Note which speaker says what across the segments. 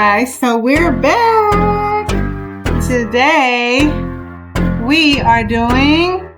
Speaker 1: guys, so we're back. Today we are doing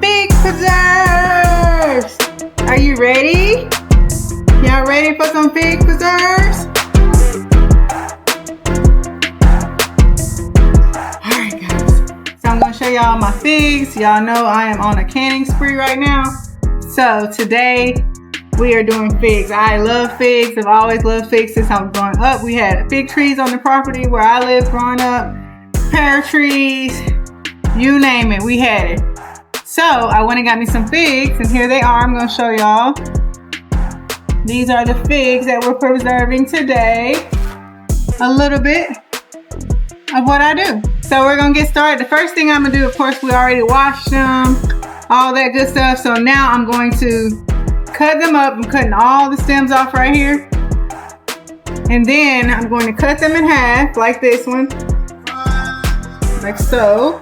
Speaker 1: fig preserves. Are you ready? Y'all ready for some fig preserves? Alright guys, so I'm going to show y'all my figs. Y'all know I am on a canning spree right now. So today we are doing figs. I love figs. I've always loved figs since I was growing up. We had fig trees on the property where I lived growing up. Pear trees, you name it, we had it. So I went and got me some figs, and here they are. I'm going to show y'all. These are the figs that we're preserving today. A little bit of what I do. So we're going to get started. The first thing I'm going to do, of course, we already washed them, all that good stuff. So now I'm going to cut them up. I'm cutting all the stems off right here. And then I'm going to cut them in half like this one. Like so.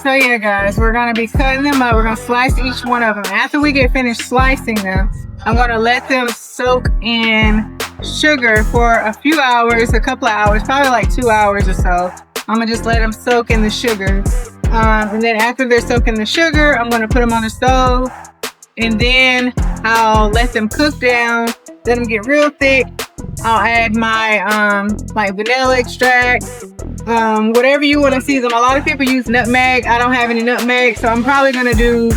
Speaker 1: So yeah guys, we're going to be cutting them up. We're going to slice each one of them. After we get finished slicing them, I'm going to let them soak in sugar for a few hours, a couple of hours, probably like 2 hours or so. I'm going to just let them soak in the sugar. And then after they're soaking the sugar, I'm going to put them on the stove, and then I'll let them cook down, let them get real thick. I'll add my like vanilla extract, whatever you want to season. A lot of people use nutmeg. I don't have any nutmeg, so I'm probably going to do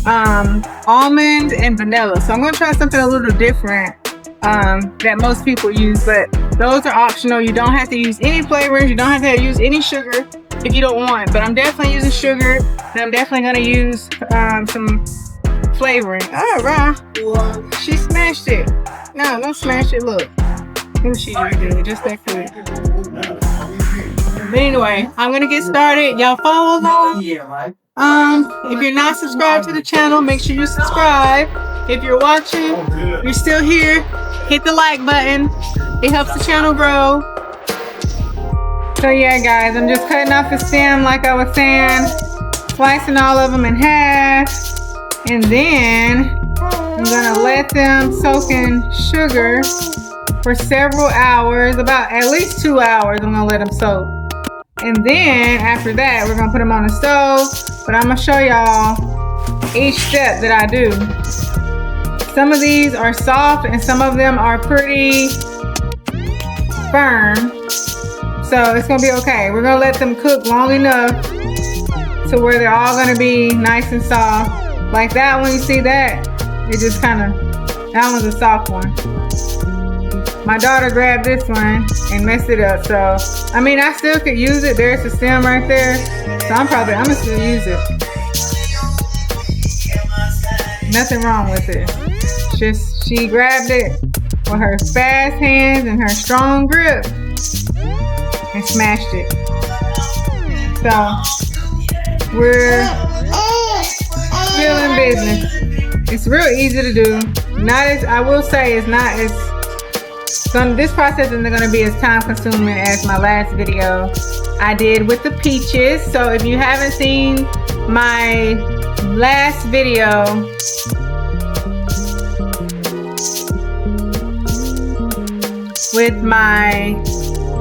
Speaker 1: almond and vanilla. So I'm going to try something a little different that most people use, but those are optional. You don't have to use any flavors. You don't have to use any sugar if you don't want, but I'm definitely using sugar, and I'm definitely going to use some flavoring. Oh, right. She smashed it. No, don't smash it. Look. Look, she did it just that quick. But anyway, I'm going to get started. Y'all follow along. If you're not subscribed to the channel, make sure you subscribe. If you're watching, you're still here, hit the like button. It helps the channel grow. So yeah guys, I'm just cutting off the stem like I was saying, slicing all of them in half, and then I'm gonna let them soak in sugar for several hours, about at least 2 hours. I'm gonna let them soak, and then after that we're gonna put them on the stove. But I'm gonna show y'all each step that I do. Some of these are soft and some of them are pretty firm. So it's gonna be okay. We're gonna let them cook long enough to where they're all gonna be nice and soft. Like that one, you see that? It just kinda, that one's a soft one. My daughter grabbed this one and messed it up. So, I mean, I still could use it. There's the stem right there. So I'm gonna still use it. Nothing wrong with it. Just, she grabbed it with her fast hands and her strong grip and smashed it. So we're still in business. It's real easy to do. Not as, I will say, it's not as, this process isn't going to be as time consuming as my last video I did with the peaches. So if you haven't seen my last video, with my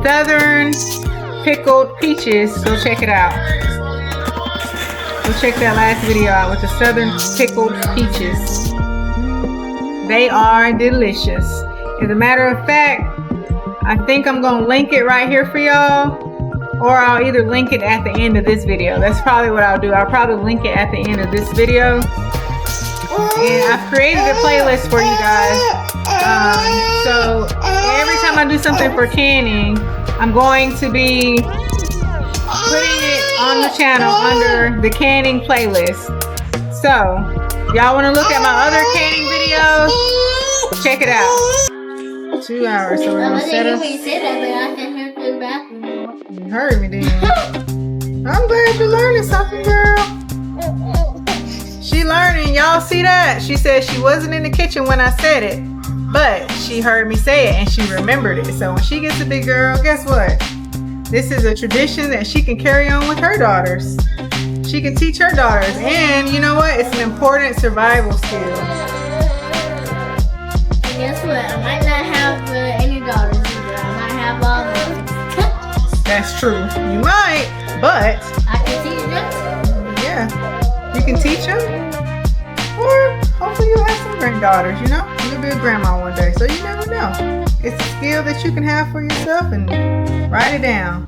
Speaker 1: southern pickled peaches, go check it out. Go check that last video out with the southern pickled peaches. They are delicious. As a matter of fact, I think I'm gonna link it right here for y'all, or I'll either link it at the end of this video. That's probably what I'll do. I'll probably link it at the end of this video. And I've created a playlist for you guys. So every time I do something for canning, I'm going to be putting it on the channel under the canning playlist. So y'all want to look at my other canning videos? Check it out. 2 hours. So we're gonna set up. You heard me, didn't you? I'm glad you're learning something, girl. She learning. Y'all see that? She said she wasn't in the kitchen when I said it, but she heard me say it and she remembered it. So when she gets a big girl, guess what? This is a tradition that she can carry on with her daughters. She can teach her daughters. And you know what? It's an important survival skill.
Speaker 2: guess what? I might not have
Speaker 1: That's true. You might, but
Speaker 2: I can teach them.
Speaker 1: yeah, you can teach them. Or hopefully you'll have some granddaughters, you know? You'll be a grandma one day, so you never know. It's a skill that you can have for yourself and write it down.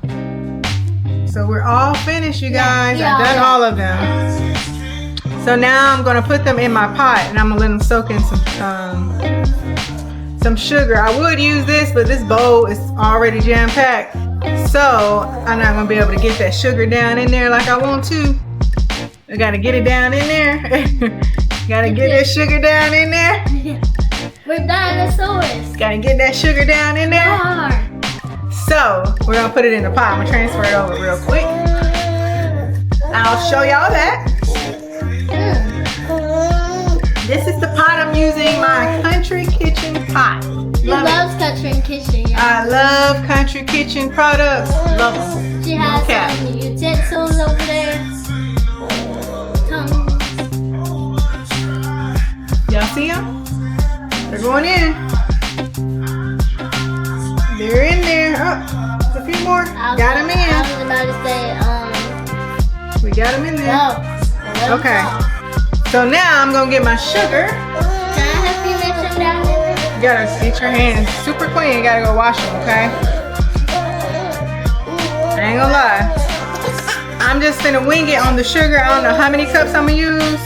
Speaker 1: So we're all finished, you guys. I've done all of them. So now I'm gonna put them in my pot and I'm gonna let them soak in some sugar. I would use this, but this bowl is already jam-packed. So I'm not gonna be able to get that sugar down in there like I want to. I gotta get it down in there. Gotta get that sugar down in there.
Speaker 2: We're dinosaurs.
Speaker 1: Gotta get that sugar down in there. So we're gonna put it in the pot. I'm gonna transfer it over real quick. I'll show y'all that. This is the pot I'm using, my country kitchen pot.
Speaker 2: She loves country kitchen. Yeah.
Speaker 1: I love country kitchen products. Love them.
Speaker 2: She has some utensils over there.
Speaker 1: Y'all see them? They're going in. They're in there. Oh, there's a few more. Got them in.
Speaker 2: I was about to say,
Speaker 1: we got them in there.
Speaker 2: No.
Speaker 1: Okay. So now I'm gonna get my sugar.
Speaker 2: Can I help you mix them down there?
Speaker 1: You gotta get your hands super clean. You gotta go wash them, okay? I ain't gonna lie. I'm just gonna wing it on the sugar. I don't know how many cups I'm gonna use.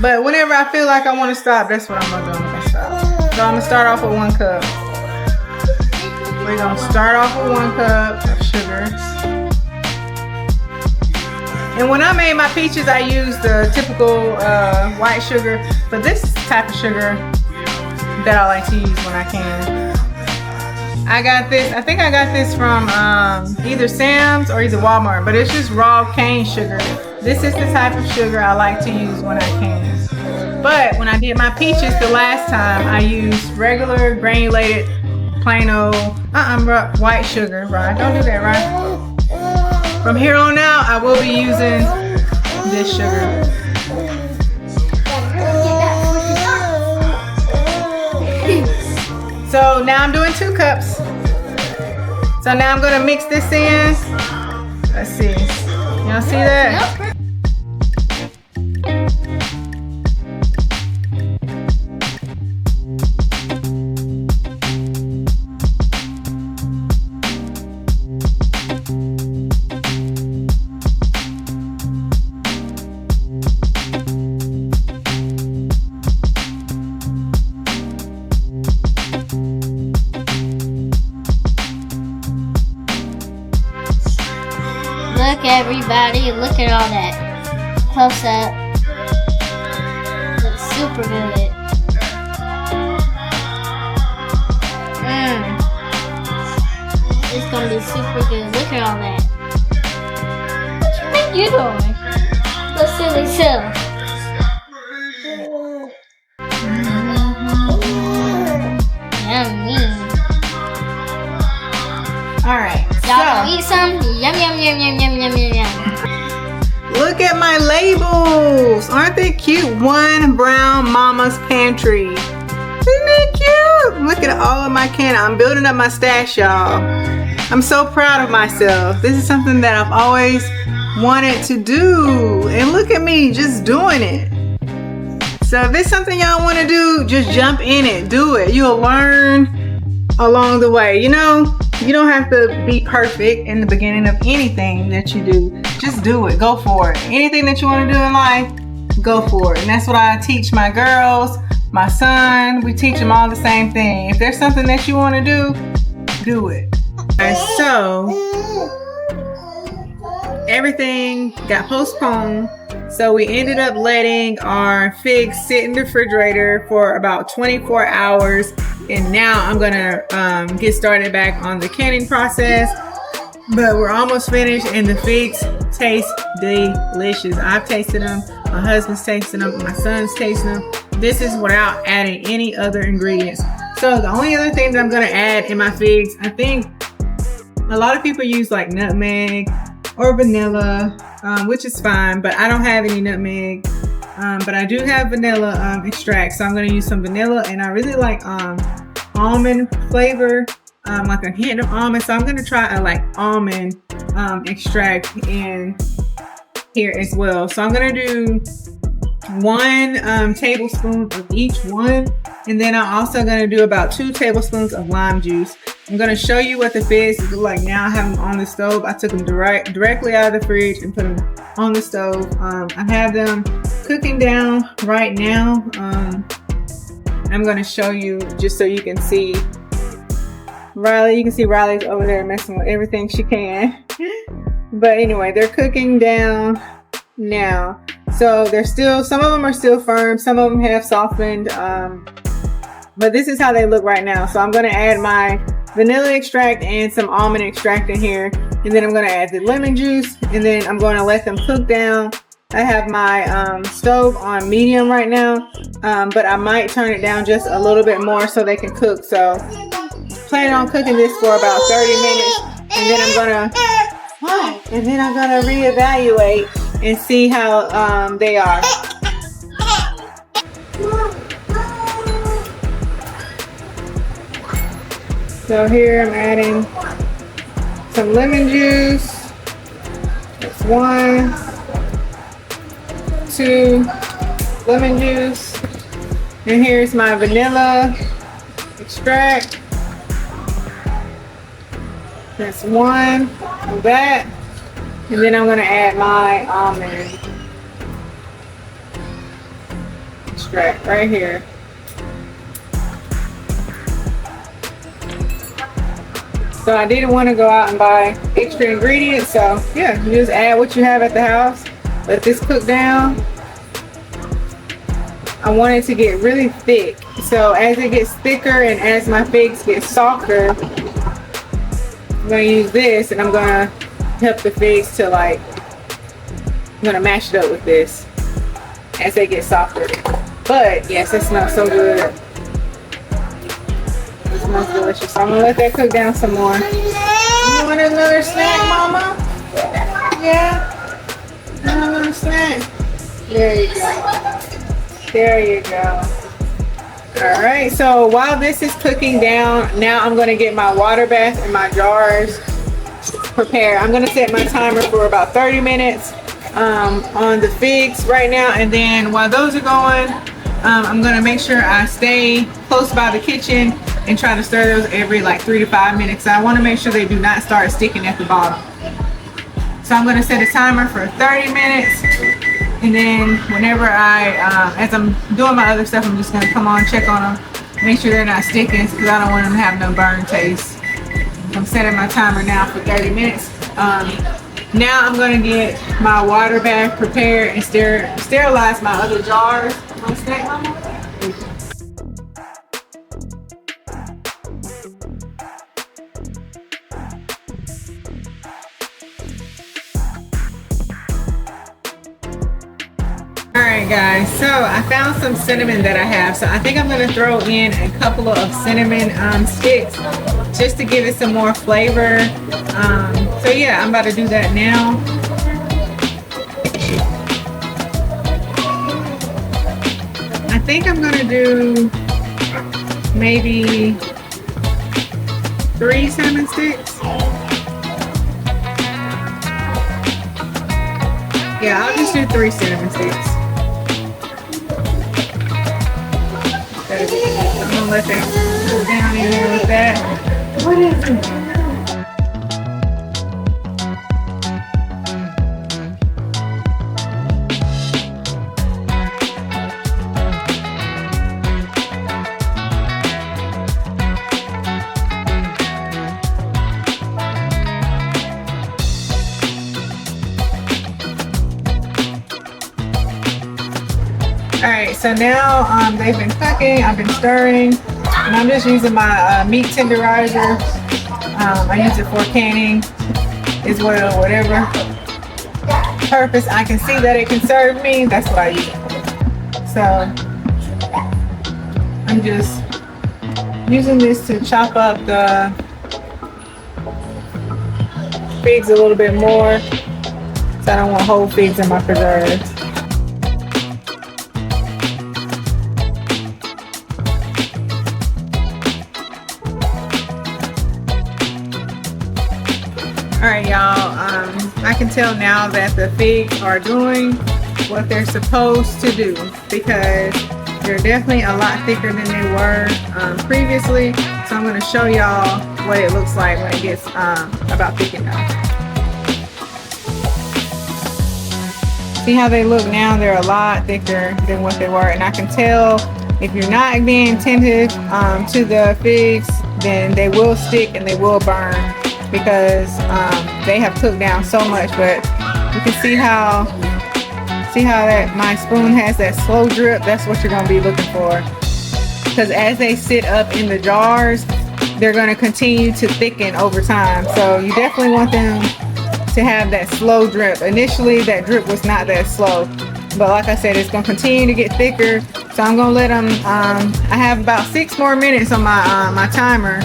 Speaker 1: But whenever I feel like I want to stop, that's what I'm gonna do. I'm gonna stop. So I'm gonna start off with 1 cup. We're gonna start off with 1 cup of sugar. And when I made my peaches, I used the typical white sugar. But this is the type of sugar that I like to use when I can. I got this. I think I got this from either Sam's or either Walmart. But it's just raw cane sugar. This is the type of sugar I like to use when I can. But when I did my peaches the last time, I used regular granulated, plain old, white sugar, right? Don't do that, right? From here on out, I will be using this sugar. So now I'm doing 2 cups. So now I'm gonna mix this in. Let's see. Y'all see that?
Speaker 2: Look, everybody, look at all that. Close up. Looks super good. It's gonna be super good. Look at all that. What you think you're doing? Go silly self. Yummy.
Speaker 1: Alright.
Speaker 2: Y'all gonna eat some? Yum, yum, yum, yum, yum, yum, yum, yum.
Speaker 1: Look at my labels. Aren't they cute? One Brown Mama's Pantry. Isn't that cute? Look at all of my candy. I'm building up my stash, y'all. I'm so proud of myself. This is something that I've always wanted to do. And look at me just doing it. So if it's something y'all want to do, just jump in it. Do it. You'll learn along the way. You know, you don't have to be perfect in the beginning of anything that you do. Just do it. Go for it. Anything that you want to do in life, go for it. And that's what I teach my girls, my son. We teach them all the same thing. If there's something that you want to do it. And so everything got postponed. So we ended up letting our figs sit in the refrigerator for about 24 hours. And now I'm gonna get started back on the canning process. But we're almost finished and the figs taste delicious. I've tasted them, my husband's tasting them, my son's tasting them. This is without adding any other ingredients. So the only other thing that I'm gonna add in my figs, I think a lot of people use like nutmeg or vanilla, which is fine, but I don't have any nutmeg. But I do have vanilla extract, so I'm gonna use some vanilla, and I really like almond flavor like a hint of almond. So I'm gonna try a like almond extract in here as well. So I'm gonna do 1 tablespoon of each one, and then I'm also gonna do about 2 tablespoons of lime juice. I'm gonna show you what the figs look like now. I have them on the stove. I took them directly out of the fridge and put them on the stove. I have them cooking down right now. I'm gonna show you just so you can see Riley. You can see Riley's over there messing with everything she can. But anyway, they're cooking down now. So they're still, some of them are still firm, some of them have softened. But this is how they look right now. So I'm gonna add my vanilla extract and some almond extract in here. And then I'm gonna add the lemon juice, and then I'm gonna let them cook down. I have my stove on medium right now, but I might turn it down just a little bit more so they can cook. So plan on cooking this for about 30 minutes, and then I'm gonna reevaluate and see how they are. So here I'm adding some lemon juice. That's 1, 2 lemon juice. And here's my vanilla extract. That's 1 of that. And then I'm gonna add my almond extract right here. So I didn't want to go out and buy extra ingredients, so yeah, you just add what you have at the house. Let this cook down. I want it to get really thick. So as it gets thicker and as my figs get softer, I'm gonna use this and I'm gonna help the figs to I'm gonna mash it up with this as they get softer. But yes, it smells so good. It smells delicious. So I'm gonna let that cook down some more. You want another snack, Mama? Yeah? Another snack? There you go. There you go. All right, so while this is cooking down, now I'm gonna get my water bath and my jars prepared. I'm gonna set my timer for about 30 minutes on the figs right now, and then while those are going, I'm gonna make sure I stay close by the kitchen and try to stir those every 3 to 5 minutes. I wanna make sure they do not start sticking at the bottom. So I'm gonna set a timer for 30 minutes. And then whenever as I'm doing my other stuff, I'm just gonna come on, check on them, make sure they're not sticking, because I don't want them to have no burn taste. I'm setting my timer now for 30 minutes. Now I'm gonna get my water bath prepared and sterilize my other jars. Want a snack, Mama? Alright guys, so I found some cinnamon that I have. So I think I'm going to throw in a couple of cinnamon sticks just to give it some more flavor. So yeah, I'm about to do that now. I think I'm going to do maybe 3 cinnamon sticks. Yeah, I'll just do 3 cinnamon sticks. I'm gonna let that go down in there with that. What is it? Alright, so now they've been cooking, I've been stirring, and I'm just using my meat tenderizer. I use it for canning as well, whatever purpose I can see that it can serve me, that's what I use it for. So I'm just using this to chop up the figs a little bit more, so I don't want whole figs in my preserves. can tell now that the figs are doing what they're supposed to do, because they're definitely a lot thicker than they were previously. So I'm going to show y'all what it looks like when it gets about thick enough. See how they look now? They're a lot thicker than what they were, and I can tell if you're not being attentive to the figs, then they will stick and they will burn, because they have cooked down so much. But you can see how that my spoon has that slow drip. That's what you're going to be looking for, because as they sit up in the jars, they're going to continue to thicken over time. So you definitely want them to have that slow drip. Initially that drip was not that slow, but like I said, it's going to continue to get thicker. So I'm going to let them, I have about 6 more minutes on my timer.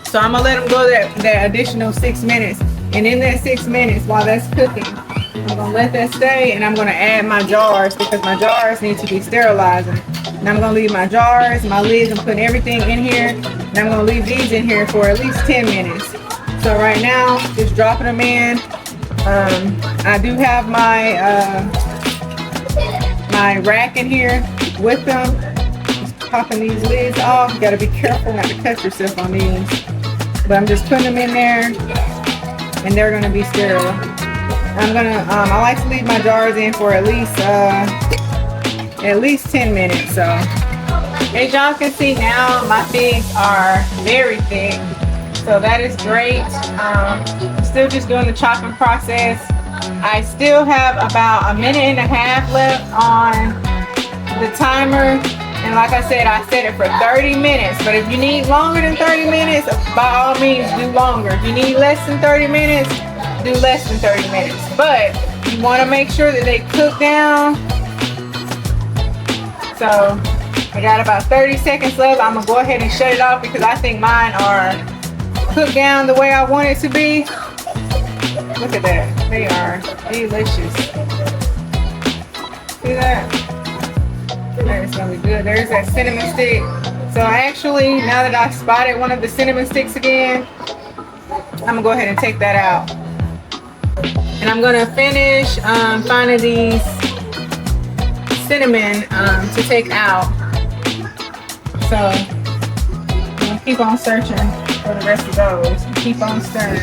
Speaker 1: So I'm going to let them go that additional 6 minutes. And in that 6 minutes, while that's cooking, I'm going to let that stay, and I'm going to add my jars, because my jars need to be sterilizing. And I'm going to leave my jars, my lids, I'm putting everything in here. And I'm going to leave these in here for at least 10 minutes. So right now, just dropping them in. I do have my my rack in here with them. Just popping these lids off. You got to be careful not to cut yourself on these. But I'm just putting them in there, and they're going to be sterile. I'm gonna. I like to leave my jars in for at least 10 minutes. So as y'all can see now, my figs are very thick. So that is great. I'm still just doing the chopping process. I still have about 1.5 minutes left on the timer. And like I said it for 30 minutes. But if you need longer than 30 minutes, by all means do longer. If you need less than 30 minutes, do less than 30 minutes. But you want to make sure that they cook down. So I got about 30 seconds left. I'm going to go ahead and shut it off, because I think mine are cooked down the way I want it to be. Look at that. They are delicious. See that? That's gonna be good. There's that cinnamon stick. So actually, now that I spotted one of the cinnamon sticks again, I'm gonna go ahead and take that out. And I'm gonna finish finding these cinnamon to take out. So I'm gonna keep on searching for the rest of those and keep on stirring.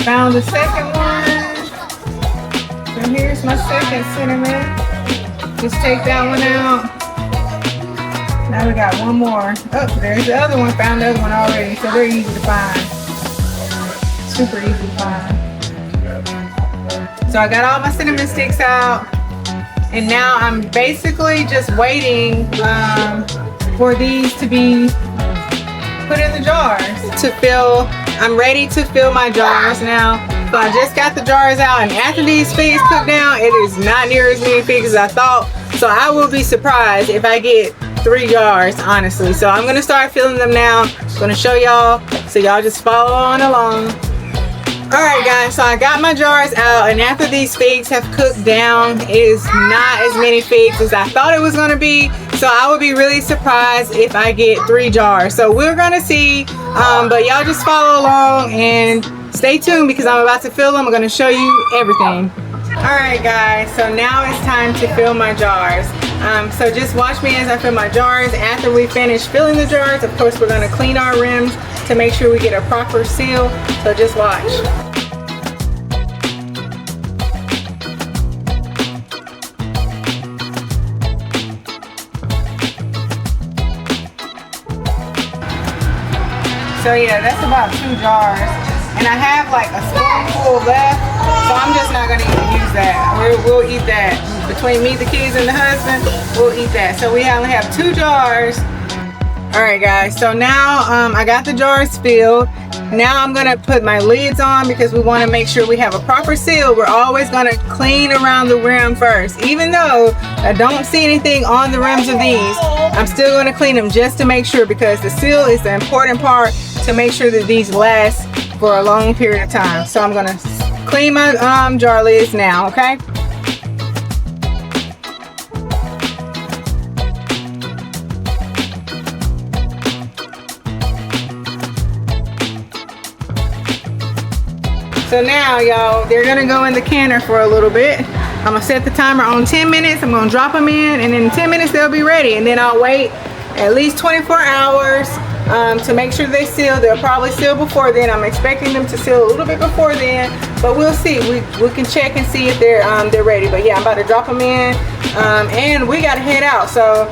Speaker 1: Found the second one. So here's my second cinnamon. Just take that one out. Now we got one more. Oh, there's the other one. Found the other one already. So they're easy to find. Super easy to find. So I got all my cinnamon sticks out. And now I'm basically just waiting for these to be put in the jars to fill. I'm ready to fill my jars now. So I just got the jars out, and after these figs cook down, it is not near as many figs as I thought. So I will be surprised if I get 3 jars, honestly. So I'm gonna start filling them now. I'm gonna show y'all, so y'all just follow on along. Alright guys, so I got my jars out, and after these figs have cooked down, it is not as many figs as I thought it was going to be. So I would be really surprised if I get 3 jars. So we're going to see, but y'all just follow along and stay tuned, because I'm about to fill them. I'm going to show you everything. Alright guys, so now it's time to fill my jars. So just watch me as I fill my jars. After we finish filling the jars, of course, we're going to clean our rims to make sure we get a proper seal. So just watch. So yeah, that's about 2 jars. And I have like a spoonful left, so I'm just not gonna even use that. We'll eat that. Between me, the kids, and the husband, we'll eat that. So we only have 2 jars. Alright guys, so now I got the jars filled. Now I'm gonna put my lids on, because we wanna make sure we have a proper seal. We're always gonna clean around the rim first. Even though I don't see anything on the rims of these, I'm still gonna clean them just to make sure, because the seal is the important part to make sure that these last for a long period of time. So I'm gonna clean my jar lids now, okay? So now, y'all, they're gonna go in the canner for a little bit. I'm gonna set the timer on 10 minutes. I'm gonna drop them in, and in 10 minutes they'll be ready. And then I'll wait at least 24 hours to make sure they seal. They'll probably seal before then. I'm expecting them to seal a little bit before then, but we'll see. We can check and see if they're ready. But yeah, I'm about to drop them in, and we gotta head out. So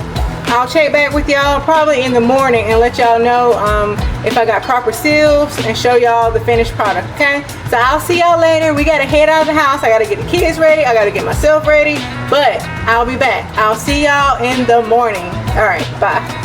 Speaker 1: I'll check back with y'all probably in the morning and let y'all know if I got proper seals and show y'all the finished product, okay? So I'll see y'all later. We gotta head out of the house. I gotta get the kids ready. I gotta get myself ready, but I'll be back. I'll see y'all in the morning. All right, bye.